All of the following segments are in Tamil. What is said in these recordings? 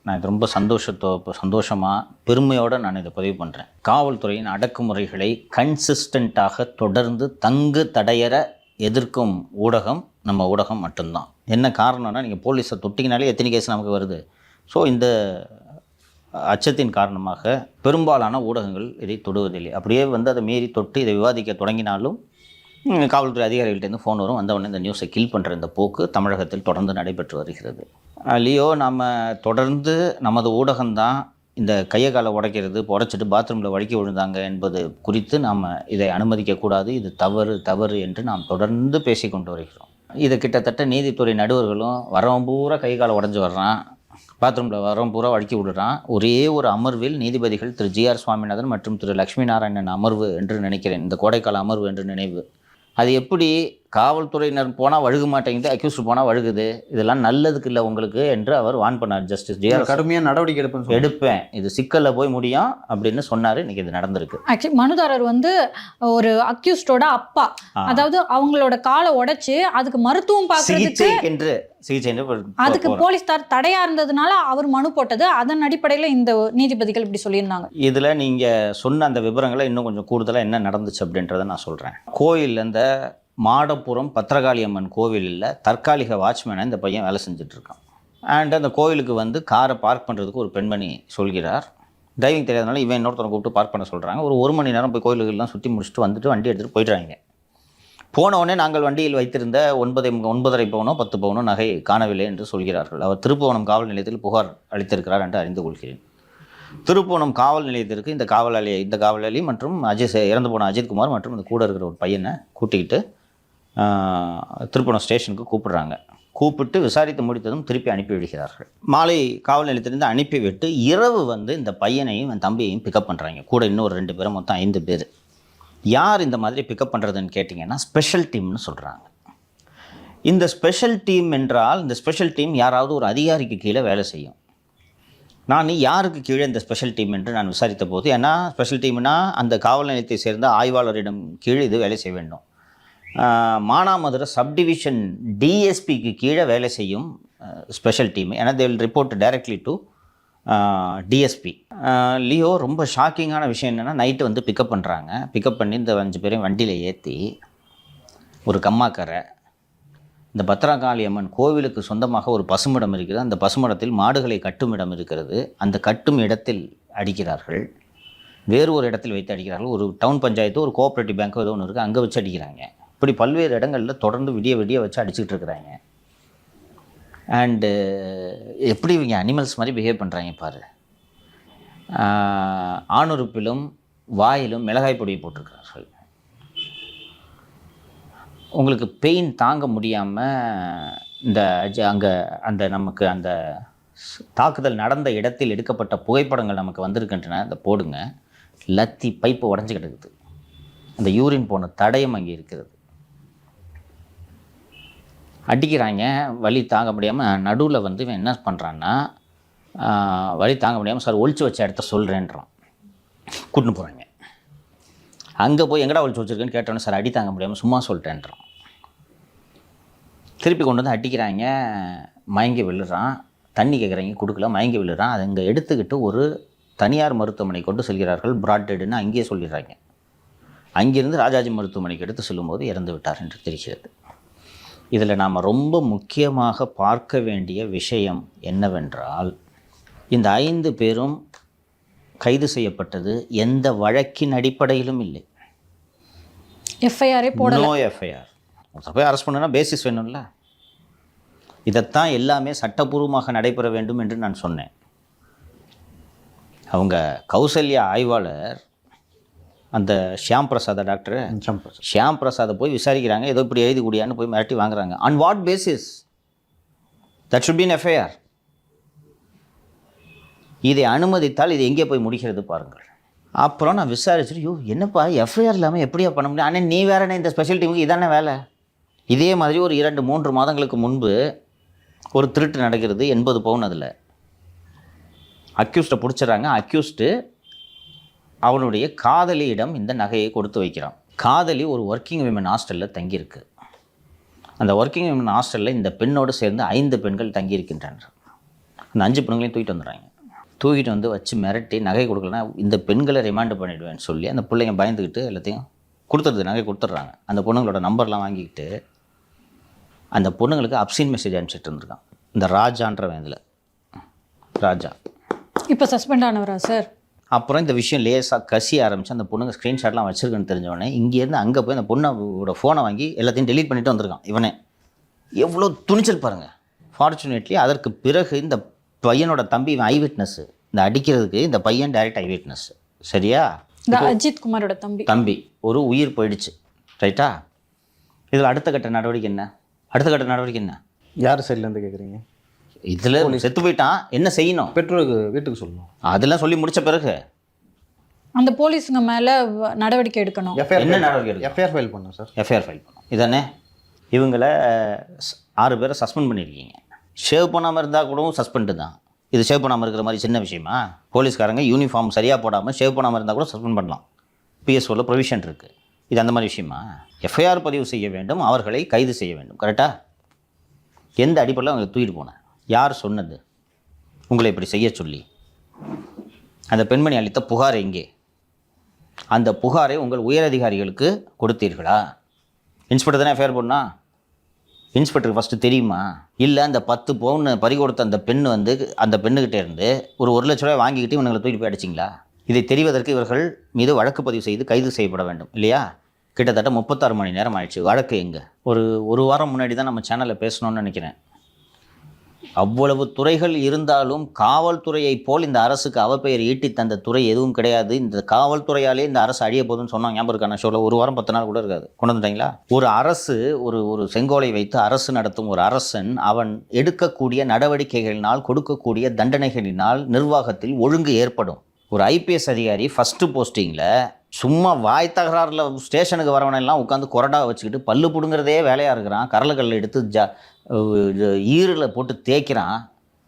நான் இது ரொம்ப சந்தோஷமாக பெருமையோடு நான் இதை பதிவு பண்ணுறேன். காவல்துறையின் அடக்குமுறைகளை கன்சிஸ்டண்ட்டாக தொடர்ந்து தங்கு தடையற எதிர்க்கும் ஊடகம் நம்ம ஊடகம் மட்டும்தான். என்ன காரணம்னா, நீங்கள் போலீஸை தொட்டிங்கனாலே எத்தனை கேஸ் நமக்கு வருது. ஸோ இந்த அச்சத்தின் காரணமாக பெரும்பாலான ஊடகங்கள் இதை தொடுவதில்லை. அப்படியே அதை மீறி தொட்டு இதை விவாதிக்க தொடங்கினாலும் காவல்துறை அதிகாரிகள்டேருந்து ஃபோன் வரும், வந்தவுடனே இந்த நியூஸை கில் பண்ணுற இந்த போக்கு தமிழகத்தில் தொடர்ந்து நடைபெற்று வருகிறது. லியோ, நம்ம தொடர்ந்து நமது ஊடகம்தான் இந்த கையை காலை உடைக்கிறது, உடைச்சிட்டு பாத்ரூமில் வழுக்கி விழுந்தாங்க என்பது குறித்து நாம் இதை அனுமதிக்கக்கூடாது, இது தவறு என்று நாம் தொடர்ந்து பேசி கொண்டு வருகிறோம். இதை கிட்டத்தட்ட நீதித்துறை நடுவர்களும் வரவன் பூரா கை காலை உடஞ்சி வர்றான், பாத்ரூமில் வரவன் பூரா வழுக்கி விடுறான். ஒரே ஒரு அமர்வில் நீதிபதிகள் திரு ஜி.ஆர். சுவாமிநாதன் மற்றும் திரு லட்சுமி நாராயணன் அமர்வு என்று நினைக்கிறேன், இந்த கோடைக்கால அமர்வு என்று நினைவு. அது எப்படி காவல்துறையினர் போனால் வழுக மாட்டேங்குது, அக்யூஸ்ட் போனால் வழுகுது, இதெல்லாம் நல்லதுக்கு இல்லை உங்களுக்கு என்று அவர் வான் பண்ணார். Justice GR. கடுமையாக நடவடிக்கை எடுப்பேன், இது சிக்கலில் போய் முடியும் அப்படின்னு சொன்னார். இன்றைக்கி இது நடந்திருக்கு. ஆக்சுவலி மனுதாரர் ஒரு அக்யூஸ்டோட அப்பா, அதாவது அவங்களோட காலை உடைச்சு அதுக்கு மருத்துவம் பார்க்கறதுக்கு சிகிச்சை அதுக்கு போலீஸ்தார் தடையா இருந்ததுனால அவர் மனு போட்டது. அதன் அடிப்படையில் இந்த நீதிபதிகள் இப்படி சொல்லியிருந்தாங்க. இதில் நீங்கள் சொன்ன அந்த விவரங்களை இன்னும் கொஞ்சம் கூடுதலாக என்ன நடந்துச்சு அப்படின்றத நான் சொல்கிறேன். கோயில் இந்த மாடப்புறம் பத்திரகாளி அம்மன் கோவிலில் தற்காலிக வாட்ச்மேனாக இந்த பையன் வேலை செஞ்சிட்ருக்கான். அண்ட் அந்த கோவிலுக்கு காரை பார்க் பண்ணுறதுக்கு ஒரு பெண்மணி சொல்கிறார். டிரைவிங் தெரியாதனால இவன் இன்னொருத்தரை கூப்பிட்டு பார்க் பண்ண சொல்கிறாங்க. ஒரு மணி நேரம் போய் கோயிலுக்கெல்லாம் சுற்றி முடிச்சுட்டு வந்துட்டு வண்டி எடுத்துகிட்டு போயிடுறாங்க. போனவுடனே நாங்கள் வண்டியில் வைத்திருந்த 9.5 பவுனோ 10 பவுனோ நகை காணவில்லை என்று சொல்கிறார்கள். அவர் திருப்புவனம் காவல் நிலையத்தில் புகார் அளித்திருக்கிறார் என்று அறிந்து கொள்கிறேன். திருப்புவனம் காவல் நிலையத்திற்கு இந்த காவலாளி மற்றும் இறந்து போன அஜித்குமார் மற்றும் இந்த கூட இருக்கிற ஒரு பையனை கூட்டிக்கிட்டு திருப்புவனம் ஸ்டேஷனுக்கு கூப்பிட்டு விசாரித்து முடித்ததும் திருப்பி அனுப்பி விடுகிறார்கள். மாலை காவல் நிலையத்திலிருந்து அனுப்பிவிட்டு இரவு இந்த பையனையும் என் தம்பியையும் பிக்கப் பண்ணுறாங்க. கூட இன்னொரு 2 பேரும், மொத்தம் 5 பேர். யார் இந்த மாதிரி பிக்கப் பண்ணுறதுன்னு கேட்டிங்கன்னா ஸ்பெஷல் டீம்னு சொல்கிறாங்க. இந்த ஸ்பெஷல் டீம் என்றால் இந்த ஸ்பெஷல் டீம் யாராவது ஒரு அதிகாரிக்கு கீழே வேலை செய்யும். நான் யாருக்கு கீழே இந்த ஸ்பெஷல் டீம் என்று நான் விசாரித்த போது, ஏன்னா ஸ்பெஷல் டீம்னா அந்த காவல் நிலையத்தை சேர்ந்த ஆய்வாளரிடம் கீழே இது வேலை செய்ய வேண்டும். மானாமதுரை சப்டிவிஷன் டிஎஸ்பிக்கு கீழே வேலை செய்யும் ஸ்பெஷல் டீம். ஏன்னா they will report directly to DSP. Leo, ரொம்ப ஷாக்கிங்கான விஷயம் என்னென்னா, நைட்டு பிக்கப் பண்ணுறாங்க. பிக்கப் பண்ணி இந்த 5 பேரையும் வண்டியில் ஏற்றி ஒரு கம்மாக்கரை, இந்த பத்திரகாளி அம்மன் கோவிலுக்கு சொந்தமாக ஒரு பசுமிடம் இருக்கிறது. அந்த பசுமடத்தில் மாடுகளை கட்டும் இடம் இருக்கிறது. அந்த கட்டும் இடத்தில் அடிக்கிறார்கள். வேறு ஒரு இடத்தில் வைத்து அடிக்கிறார்கள். ஒரு டவுன் பஞ்சாயத்து, ஒரு கோஆப்ரேட்டிவ் பேங்க்கோ ஏதோ ஒன்று இருக்குது, அங்கே வச்சு அடிக்கிறாங்க. இப்படி பல்வேறு இடங்களில் தொடர்ந்து விடிய வச்சு அடிச்சுக்கிட்டு இருக்கிறாங்க. அண்டு எப்படி இவங்க அனிமல்ஸ் மாதிரி பிஹேவ் பண்ணுறாங்க பாரு. ஆணுறுப்பிலும் வாயிலும் மிளகாய் பொடியை போட்டிருக்கிறார்கள். உங்களுக்கு பெயின் தாங்க முடியாமல் அந்த நமக்கு அந்த தாக்குதல் நடந்த இடத்தில் எடுக்கப்பட்ட புகைப்படங்கள் நமக்கு வந்திருக்கின்றன. அதை போடுங்க. லத்தி பைப்பு உடஞ்சி கிடக்குது. அந்த யூரின் போன தடயம் அங்கே இருக்கிறது. அடிக்கிறாங்க. வலி தாங்க முடியாமல் நடுவில் இவன் என்ன பண்ணுறான்னா, வலி தாங்க முடியாமல் சார் ஒழிச்சு வச்ச இடத்த சொல்கிறேன்றான். கூட்டின்னு போகிறாங்க. அங்கே போய் எங்கடா ஒழிச்சு வச்சுருக்கேன்னு கேட்டோன்னே, சார் அடி தாங்க முடியாமல் சும்மா சொல்லிட்டேன்றான். திருப்பி கொண்டு அடிக்கிறாங்க. மயங்கி விழுறான். தண்ணி கேட்குறாங்க, கொடுக்கல. மயங்கி விழுறான். அதை இங்கே எடுத்துக்கிட்டு ஒரு தனியார் மருத்துவமனை கொண்டு செல்கிறார்கள். பிராட்டெடுன்னு அங்கேயே சொல்லிடுறாங்க. அங்கிருந்து ராஜாஜி மருத்துவமனைக்கு எடுத்து செல்லும்போது இறந்து விட்டார் என்று தெரிகிறது. இதில் நாம் ரொம்ப முக்கியமாக பார்க்க வேண்டிய விஷயம் என்னவென்றால், இந்த 5 பேரும் கைது செய்யப்பட்டது எந்த வழக்கின் அடிப்படையிலும் இல்லை. எஃப்ஐஆரே போடல. No FIR. போய் அரெஸ்ட் பண்ணுன்னா பேசிஸ் வேணும்ல. இதைத்தான் எல்லாமே சட்டப்பூர்வமாக நடைபெற வேண்டும் என்று நான் சொன்னேன். அவங்க கௌசல்யா ஆய்வாளர் அந்த ஷியாம் பிரசாத் டாக்டர் ஷியாம் பிரசாதை போய் விசாரிக்கிறாங்க. ஏதோ இப்படி எழுதி கூடியான்னு போய் மிரட்டி வாங்குறாங்க. On what basis? That should be an FIR. இதை அனுமதித்தால் இது எங்கே போய் முடிக்கிறது பாருங்கள். அப்புறம் நான் விசாரிச்சுட்டு, என்னப்பா எஃப்ஐஆர் இல்லாமல் எப்படியா பண்ண முடியும்? ஆனால் நீ வேறனே, இந்த ஸ்பெஷல் டீமுக்கு இதானே வேலை. இதே மாதிரி ஒரு 2-3 மாதங்களுக்கு முன்பு ஒரு திருட்டு நடக்கிறது. 80 பவுன். அதில் அக்யூஸ்டை பிடிச்சிடறாங்க. அக்யூஸ்டு அவனுடைய காதலியிடம் இந்த நகையை கொடுத்து வைக்கிறான். காதலி ஒரு ஒர்க்கிங் விமன் ஹாஸ்டலில் தங்கியிருக்கு. அந்த ஒர்க்கிங் விமன் ஹாஸ்டலில் இந்த பெண்ணோடு சேர்ந்து 5 பெண்கள் தங்கியிருக்கின்றனர். அந்த 5 பொண்ணுங்களையும் தூக்கிட்டு வந்துடுறாங்க. தூக்கிட்டு வந்து வச்சு மிரட்டி நகை கொடுக்கலன்னா இந்த பெண்களை ரிமாண்டு பண்ணிவிடுவேன்னு சொல்லி அந்த பிள்ளைங்க பயந்துக்கிட்டு எல்லாத்தையும் கொடுத்துருது, நகை கொடுத்துட்றாங்க. அந்த பொண்ணுங்களோட நம்பர்லாம் வாங்கிக்கிட்டு அந்த பொண்ணுங்களுக்கு அப்சீன் மெசேஜ் அனுப்பிச்சிட்டு இருந்திருக்கான் இந்த ராஜான்றவன். இதில் ராஜா இப்போ சஸ்பெண்ட் ஆனவரா சார்? அப்புறம் இந்த விஷயம் லேசாக கசிய ஆரம்பிச்சு அந்த பொண்ணுங்க ஸ்க்ரீன்ஷாட்லாம் வச்சுருக்குன்னு தெரிஞ்சவொடனே இங்கேருந்து அங்கே போய் அந்த பொண்ணோட ஃபோனை வாங்கி எல்லாத்தையும் டெலீட் பண்ணிட்டு வந்திருக்கான் இவனே. எவ்வளோ துணிச்சல் பாருங்கள். ஃபார்ச்சுனேட்லி அதற்கு பிறகு இந்த பையனோட தம்பி இவன் ஐ விட்னஸ், இந்த அடிக்கிறதுக்கு இந்த பையன் டைரக்ட் ஐ விட்னஸ். சரியா? இந்த அஜித் குமாரோட தம்பி ஒரு உயிர் போயிடுச்சு. ரைட்டா? இதில் அடுத்த கட்ட நடவடிக்கை என்ன? யார் சைட்லேருந்து கேட்குறீங்க? இதில் செத்து போயிட்டான், என்ன செய்யணும்? பெற்றோருக்கு வீட்டுக்கு சொல்லணும். அதெல்லாம் சொல்லி முடிச்ச பிறகு அந்த போலீஸுங்க மேலே நடவடிக்கை எடுக்கணும். என்ன நடவடிக்கை எடுக்கணும்? எஃப்ஐஆர் ஃபைல் பண்ணணும் சார். எஃப்ஐஆர் ஃபைல் பண்ணணும். இதானே? இவங்களை 6 பேரை சஸ்பெண்ட் பண்ணியிருக்கீங்க. ஷேவ் பண்ணாமல் இருந்தால் கூட சஸ்பெண்டு தான். இது ஷேவ் பண்ணாமல் இருக்கிற மாதிரி சின்ன விஷயமா? போலீஸ்காரங்க யூனிஃபார்ம் சரியாக போடாமல் ஷேவ் பண்ணாமல் இருந்தால் கூட சஸ்பெண்ட் பண்ணலாம். பிஎஸ்ஓவில் ப்ரொவிஷன் இருக்குது. இது அந்த மாதிரி விஷயமா? எஃப்ஐஆர் பதிவு செய்ய வேண்டும், அவர்களை கைது செய்ய வேண்டும். கரெக்டாக? எந்த அடிப்படையில் அவங்களை தூக்கிட்டு போனேன்? யார் சொன்னது உங்களை இப்படி செய்ய சொல்லி? அந்த பெண்மணி அளித்த புகார் எங்கே? அந்த புகாரை உங்கள் உயரதிகாரிகளுக்கு கொடுத்தீர்களா? இன்ஸ்பெக்டர் தானே எஃப்ஐஆர் பண்ணா? இன்ஸ்பெக்டருக்கு ஃபஸ்ட்டு தெரியுமா? இல்லை அந்த 10 பவுன் பறி கொடுத்த அந்த பெண் வந்து அந்த பெண்ணுக்கிட்டே இருந்து ஒரு 1 லட்ச ரூபாய் வாங்கிக்கிட்டு இவங்களை தூக்கிட்டு போய் அடிச்சிங்களா? இதை தெரிவதற்கு இவர்கள் மீது வழக்கு பதிவு செய்து கைது செய்யப்பட வேண்டும் இல்லையா? கிட்டத்தட்ட 36 மணி நேரம் ஆயிடுச்சு. வழக்கு எங்கே? ஒரு வாரம் முன்னாடி தான் நம்ம சேனலில் பேசணும்னு நினைக்கிறேன். அவ்வளவு துறைகள் இருந்தாலும் காவல்துறையை போல் இந்த அரசுக்கு அவப்பெயர் ஈட்டி தந்த துறை எதுவும் கிடையாது. இந்த காவல்துறையாலே இந்த அரசு அழிய போதுன்னு சொன்னாங்க. ஞாபகம் இருக்கான ஷோவில்? ஒரு வாரம் 10 நாள் கூட இருக்காது, கொண்டு வந்துட்டாங்களா? ஒரு அரசு ஒரு செங்கோலை வைத்து அரசு நடத்தும் ஒரு அரசன் அவன் எடுக்கக்கூடிய நடவடிக்கைகளினால் கொடுக்கக்கூடிய தண்டனைகளினால் நிர்வாகத்தில் ஒழுங்கு ஏற்படும். ஒரு ஐபிஎஸ் அதிகாரி ஃபஸ்ட்டு போஸ்டிங்கில் சும்மா வாய் தகராறில் ஸ்டேஷனுக்கு வரவனெல்லாம் உட்காந்து கொரடா வச்சுக்கிட்டு பல்லு பிடுங்கிறதே வேலையாக இருக்கிறான். கரலுக்கல்ல எடுத்து ஈரில் போட்டு தேய்க்கிறான்.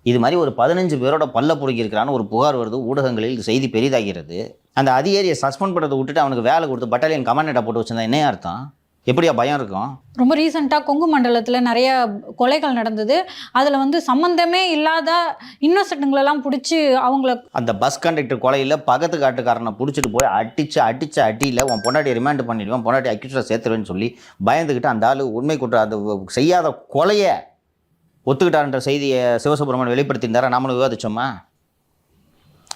இது மாதிரி ஒரு 15 பேரோட பல்ல பிடிக்கிருக்கிறான்னு ஒரு புகார் வருது, ஊடகங்களில் செய்தி பெரிதாகிறது. அந்த அதிகாரியை சஸ்பெண்ட் பண்ணுறதை விட்டுட்டு அவனுக்கு வேலை கொடுத்து பட்டாலியன் கமாண்டேட்டாக போட்டு வச்சிருந்தா என்ன அர்த்தம்? எப்படியா பயம் இருக்கும்? ரொம்ப ரீசெண்டாக கொங்கு மண்டலத்தில் நிறைய கொலைகள் நடந்தது. அதில் வந்து சம்மந்தமே இல்லாத இன்னோசென்ட்டுங்களெல்லாம் பிடிச்சி அவங்கள அந்த பஸ் கண்டக்டர் கொலையில் பக்கத்து காட்டுக்காரனை பிடிச்சிட்டு போய் அடிச்ச அடியில் உன் பொண்டாட்டி ரிமாண்ட் பண்ணிடுவேன், பொண்டாட்டி அக்யூஸ்டாக சேர்த்துருவேன்னு சொல்லி பயந்துக்கிட்டு அந்த ஆள் உண்மை குற்ற அந்த செய்யாத கொலையை ஒத்துக்கிட்டார்ன்ற செய்தியை சிவசுப்ரமணியன் வெளிப்படுத்தியிருந்தாரா? நாமளும் விவாதிச்சோமா?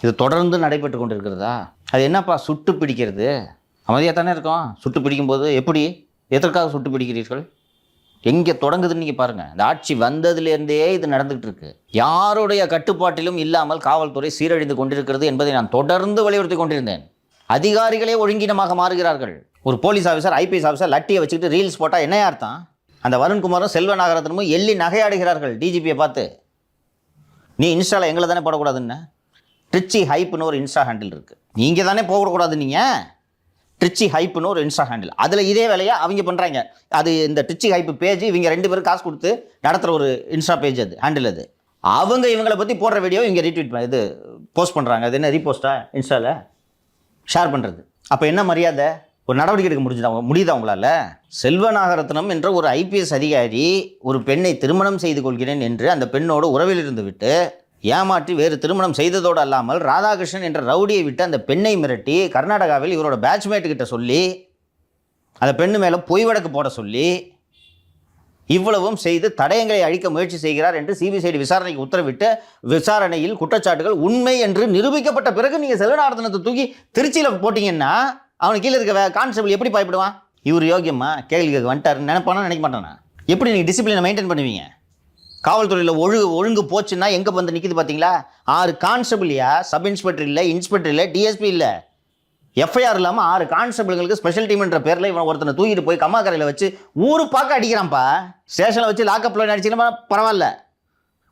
இது தொடர்ந்து நடைபெற்று கொண்டு இருக்கிறதா? அது என்னப்பா சுட்டு பிடிக்கிறது? அமைதியாக தானே இருக்கும். சுட்டு பிடிக்கும்போது எப்படி, எதற்காக சுட்டு பிடிக்கிறீர்கள்? எங்கே தொடங்குதுன்னு நீங்கள் பாருங்கள். இந்த ஆட்சி வந்ததுலேருந்தே இது நடந்துகிட்டு இருக்கு. யாருடைய கட்டுப்பாட்டிலும் இல்லாமல் காவல்துறை சீரழிந்து கொண்டிருக்கிறது என்பதை நான் தொடர்ந்து வலியுறுத்தி கொண்டிருந்தேன். அதிகாரிகளே ஒழுங்கீனமாக மாறுகிறார்கள். ஒரு போலீஸ் ஆஃபீஸர், ஐபிஎஸ் ஆஃபீஸர் லட்டியை வச்சுக்கிட்டு ரீல்ஸ் போட்டால் என்ன அர்த்தம்? அந்த வருண்குமாரும் செல்வநாகரத்தனமும் எள்ளி நகையாடுகிறார்கள் டிஜிபியை பார்த்து. நீ இன்ஸ்டாவில் எங்களை தானே போடக்கூடாதுன்னு ட்ரிச்சி ஹைப்புன்னு ஒரு இன்ஸ்டா ஹேண்டில் இருக்குது. நீங்கள் தானே போகக்கூடாது. நீங்கள் ட்ரிச்சி ஹைப்புன்னு ஒரு இன்ஸ்டா ஹேண்டில், அதில் இதே வேலையை அவங்க பண்ணுறாங்க. அது இந்த ட்ரிச்சி ஹைப்பு பேஜ் இவங்க 2 பேரும் காசு கொடுத்து நடத்துகிற ஒரு இன்ஸ்டா பேஜ், அது ஹேண்டில். அது அவங்க இவங்களை பற்றி போடுற வீடியோ இங்கே ரீட்வீட் இது போஸ்ட் பண்ணுறாங்க. அது என்ன ரீபோஸ்ட்டா? இன்ஸ்டாவில் ஷேர் பண்ணுறது. அப்போ என்ன மரியாதை? ஒரு நடவடிக்கை எடுக்க முடியுதா உங்களால்? செல்வநாகரத்னம் என்ற ஒரு ஐபிஎஸ் அதிகாரி ஒரு பெண்ணை திருமணம் செய்து கொள்கிறேன் என்று அந்த பெண்ணோடு உறவில் இருந்து விட்டு ஏமாற்றி வேறு திருமணம் செய்ததோடு அல்லாமல் ராதாகிருஷ்ணன் என்ற ரவுடியை விட்டு அந்த பெண்ணை மிரட்டி கர்நாடகாவில் இவரோட பேட்ச்மேட்டுக்கிட்ட சொல்லி அந்த பெண்ணு மேலே பொய் வழக்கு போட சொல்லி இவ்வளவும் செய்து தடயங்களை அழிக்க முயற்சி செய்கிறார் என்று சிபிசிஐடி விசாரணைக்கு உத்தரவிட்டு விசாரணையில் குற்றச்சாட்டுகள் உண்மை என்று நிரூபிக்கப்பட்ட பிறகு நீங்கள் செல்வநாகரத்னத்தை தூக்கி திருச்சியில் போட்டிங்கன்னா அவனுக்கு கீழே இருக்க கான்ஸ்டபிள் எப்படி பயப்படுவான்? இவர் யோகியம்மா கேள்வி கேட்க வந்துட்டாருன்னு நினைப்பானா நினைக்க மாட்டானா? எப்படி நீங்கள் டிசிப்ளினை மெயின்டைன் பண்ணுவீங்க? காவல்துறையில் ஒழுங்கு போச்சுன்னா எங்கே வந்து நிற்கிது பார்த்தீங்களா? 6 கான்ஸ்டபிள்யா, சப் இன்ஸ்பெக்டர் இல்லை, இன்ஸ்பெக்டர் இல்லை, டிஎஸ்பி இல்லை, எஃப்ஐஆர் இல்லாமல் 6 கான்ஸ்டபிள்களுக்கு ஸ்பெஷல் டீம்ன்ற பேரில் இவன் ஒருத்தனை தூக்கிட்டு போய் கம்மாக்கரையில் வச்சு ஊரு பார்க்க அடிக்கிறான்ப்பா. ஸ்டேஷனில் வச்சு லாக்கப்பில் அடிச்சிங்கன்னா பரவாயில்ல,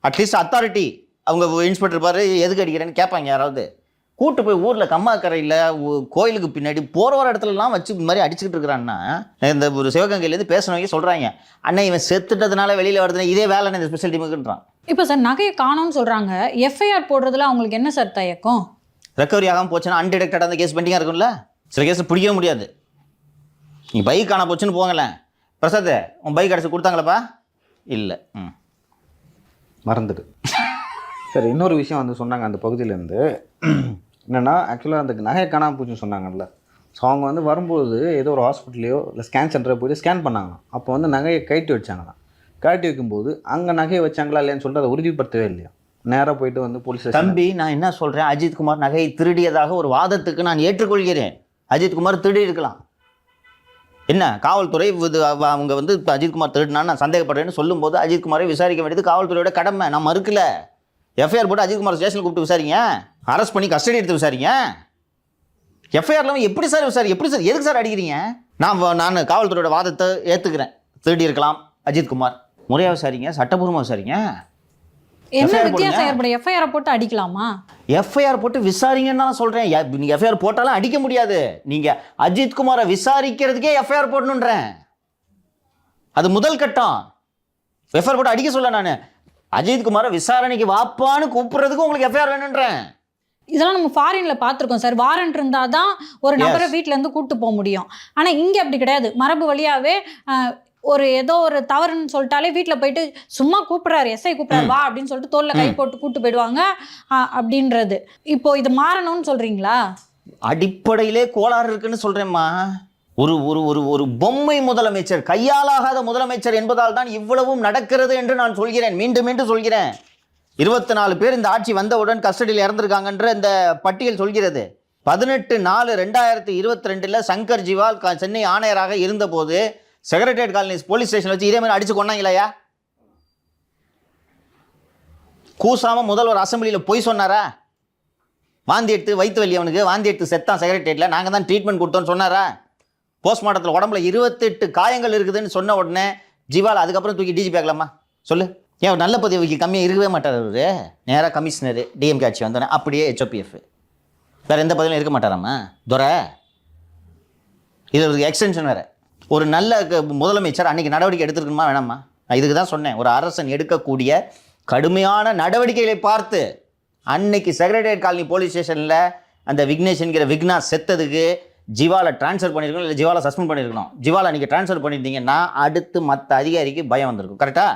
அட்லீஸ்ட் அத்தாரிட்டி அவங்க இன்ஸ்பெக்டர் பாரு எதுக்கு அடிக்கிறேன்னு கேட்பாங்க. யாராவது கூட்டு போய் ஊரில் கம்மாக்கரையில் கோயிலுக்கு பின்னாடி போகிற ஒரு இடத்துலலாம் வச்சு இந்த மாதிரி அடிச்சுக்கிட்டு இருக்கிறான்னா, இந்த ஒரு சிவகங்கையிலேருந்து பேசினவங்க சொல்கிறாங்க, அண்ணன் இவன் செத்துட்டதுனால வெளியில் வருதுன்னா இதே வேலை இந்த ஸ்பெஷல் டீமுக்குன்றான். இப்போ சார் நகையை காணோம்னு சொல்கிறாங்க, எஃப்ஐஆர் போடுறதுல அவங்களுக்கு என்ன சார் தயக்கம்? ரெக்கவரி ஆகாமல் போச்சுன்னா அன்டிடெக்டடாக அந்த கேஸ் பெண்டிங்காக இருக்கும்ல. சில கேஸ் பிடிக்கவே முடியாது. நீ பைக் காண போச்சுன்னு போங்களேன், பிரசாத் உன் பைக் அடிச்சு கொடுத்தாங்களப்பா? இல்லை, மறந்துடு. சரி, இன்னொரு விஷயம் வந்து சொன்னாங்க அந்த பகுதியிலேருந்து. என்னென்னா ஆக்சுவலாக அந்த நகையை காணாமல் போச்சுன்னு சொன்னாங்கல்ல. ஸோ அவங்க வந்து வரும்போது ஏதோ ஒரு ஹாஸ்பிட்டலையோ இல்லை ஸ்கேன் சென்டரை போய்ட்டு ஸ்கேன் பண்ணாங்க. அப்போ வந்து நகையை கழட்டி வச்சாங்களாம். கழட்டி வைக்கும்போது அங்கே நகையை வச்சாங்களா இல்லையான்னு சொல்லிட்டு அதை உறுதிப்படுத்தவே இல்லையா. நேராக போயிட்டு வந்து போலீஸ் தம்பி, நான் என்ன சொல்கிறேன், அஜித்குமார் நகையை திருடியதாக ஒரு வாதத்துக்கு நான் ஏற்றுக்கொள்கிறேன். அஜித்குமார் திருடி இருக்கலாம். என்ன காவல்துறை அவங்க வந்து இப்போ அஜித்குமார் திருடினான்னு நான் சந்தேகப்படுறேன்னு சொல்லும்போது அஜித்குமாரை விசாரிக்க வேண்டியது காவல்துறையோட கடமை. நான் மறுக்கல. எஃப்ஐஆர் போட்டு அஜித்குமார் ஸ்டேஷனில் கூப்பிட்டு விசாரிங்க, அரெஸ்ட் பண்ணி கஸ்டடி எடுத்து விசாரிங்க. எஃப்ஐஆர்லாம் எப்படி சார் எதுக்கு சார் அடிக்கிறீங்க? நான் காவல்துறையோட வாதத்தை ஏற்றுக்கிறேன். திருடி இருக்கலாம் அஜித்குமார். முறையாக விசாரிங்க, சட்டபூர்வமாக விசாரிங்க. என்ன வித்தியாசம் ஏற்படும்? எஃப்ஐஆர் போட்டு அடிக்கலாமா? எஃப்ஐஆர் போட்டு விசாரிங்கன்னு நான் சொல்கிறேன். நீங்கள் எஃப்ஐஆர் போட்டாலும் அடிக்க முடியாது. நீங்கள் அஜித்குமாரை விசாரிக்கிறதுக்கே எஃப்ஐஆர் போடணுன்றேன். அது முதல் கட்டம். எஃப்ஐஆர் போட்டு அடிக்க சொல்ல நான் அஜித்குமாரை விசாரணைக்கு வாப்பான்னு கூப்பிடுறதுக்கு உங்களுக்கு எஃப்ஐஆர் வேணுன்றேன். இதெல்லாம் நம்ம ஃபாரின்ல பார்த்துருக்கோம் சார். வாரண்ட் இருந்தால் தான் ஒரு நபரை வீட்டிலேருந்து கூப்பிட்டு போக முடியும். ஆனால் இங்கே அப்படி கிடையாது. மரபு வழியாகவே ஒரு ஏதோ ஒரு தவறுன்னு சொல்லிட்டாலே வீட்டில் போயிட்டு சும்மா கூப்பிட்றாரு, எஸ்ஐ கூப்பிட்றாரு வா அப்படின்னு சொல்லிட்டு தோளில் கை போட்டு கூப்பிட்டு போயிடுவாங்க அப்படின்றது. இப்போ இது மாறணும்னு சொல்கிறீங்களா? அடிப்படையிலே கோளாறு இருக்குன்னு சொல்கிறேம்மா. ஒரு ஒரு ஒரு ஒரு பொம்மை முதலமைச்சர், கையாலாகாத முதலமைச்சர் என்பதால் தான் இவ்வளவும் நடக்கிறது என்று நான் சொல்கிறேன். மீண்டும் மீண்டும் சொல்கிறேன். 24 பேர் இந்த ஆட்சி வந்தவுடன் கஸ்டடியில் இறந்துருக்காங்கன்ற இந்த பட்டியல் சொல்கிறது. 18/4/2022 சங்கர் ஜிவால் சென்னை ஆணையராக இருந்தபோது செக்ரட்டரியேட் காலனி போலீஸ் ஸ்டேஷன் வச்சு இதே மாதிரி அடிச்சு கொண்டாங்களையா? கூசாம முதல்வர் அசம்பிளியில் பொய் சொன்னாரா? வாந்தி எடுத்து வயிற்று வலி, அவனுக்கு வாந்தி எடுத்து செத்தான் செக்ரட்டரியேட்டில், நாங்கள் தான் ட்ரீட்மெண்ட் கொடுத்தோன்னு சொன்னாரா? போஸ்ட்மார்ட்டத்தில் உடம்புல 28 காயங்கள் இருக்குதுன்னு சொன்ன உடனே ஜிவால் அதுக்கப்புறம் தூக்கி டிஜிபி ஆகலாமா? சொல்லு. ஏன் நல்ல பதவிக்கு கம்மியாக இருக்கவே மாட்டார் அவரு. நேராக கமிஷனரு டிஎம்கே ஆட்சி வந்தோடனே அப்படியே HOPF வேறு எந்த பதவியும் இருக்க மாட்டாராம்மா துரை. இது ஒரு எக்ஸ்டென்ஷன் வேறு. ஒரு நல்ல முதலமைச்சர் அன்றைக்கி நடவடிக்கை எடுத்துருக்கணுமா வேணாமா? நான் இதுக்கு தான் சொன்னேன். ஒரு அரசன் எடுக்கக்கூடிய கடுமையான நடவடிக்கைகளை பார்த்து அன்னைக்கு செக்ரட்டரியேட் காலனி போலீஸ் ஸ்டேஷனில் அந்த விக்னேஷ் என்கிற விக்னா செத்ததுக்கு ஜிவாலை ட்ரான்ஸ்ஃபர் பண்ணியிருக்கணும், இல்லை ஜிவாலை சஸ்பெண்ட் பண்ணியிருக்கணும். ஜிவாலை அன்றைக்கி ட்ரான்ஸ்ஃபர் பண்ணியிருந்தீங்கன்னா அடுத்து மற்ற அதிகாரிக்கு பயம் வந்திருக்கும். கரெக்டாக?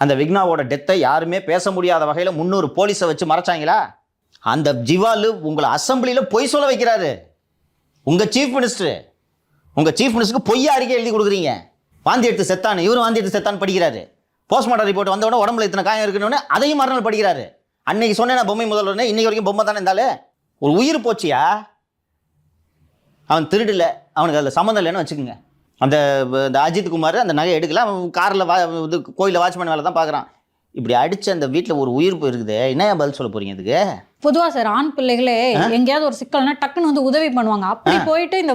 அந்த விக்னாவோட டெத்தை யாருமே பேச முடியாத வகையில் 300 போலீஸை வச்சு மறைச்சாங்களா? அந்த ஜிவாலு உங்களை அசம்பிளியில் பொய் சொல்ல வைக்கிறாரு. உங்கள் சீஃப் மினிஸ்டருக்கு பொய்யா அறிக்கை எழுதி கொடுக்குறீங்க. வாந்தி எடுத்து செத்தான்னு, இவரும் வாந்தி எடுத்து செத்தான்னு படிக்கிறாரு. போஸ்ட்மார்ட்டம் ரிப்போர்ட் வந்தவுடனே உடம்புல இத்தனை காயம் இருக்குன்னு அதையும் மறுநாள் படிக்கிறாரு. அன்னைக்கு சொன்னேன் பொம்மை முதல்வர், இன்னைக்கு வரைக்கும் பொம்மை தானே இருந்தாலும் ஒரு உயிர் போச்சியா? அவன் திருடல, அவனுக்கு அதில் சம்மந்தம் இல்லைன்னு வச்சுக்கோங்க. அந்த அஜித்குமார் அந்த நகை எடுக்கல, அவன் காரில் இது கோயிலில் வாட்ச்மேன் வேலை தான் பார்க்குறான். இப்படி அடித்து அந்த வீட்டில் ஒரு உயிர் போயிருக்குது. என்ன பதில் சொல்ல போகிறீங்க இதுக்கு? பொதுவாக சார், ஆண் பிள்ளைகளே எங்கேயாவது ஒரு சிக்கல்னா டக்குன்னு வந்து உதவி பண்ணுவாங்க. அப்படி போயிட்டு இந்த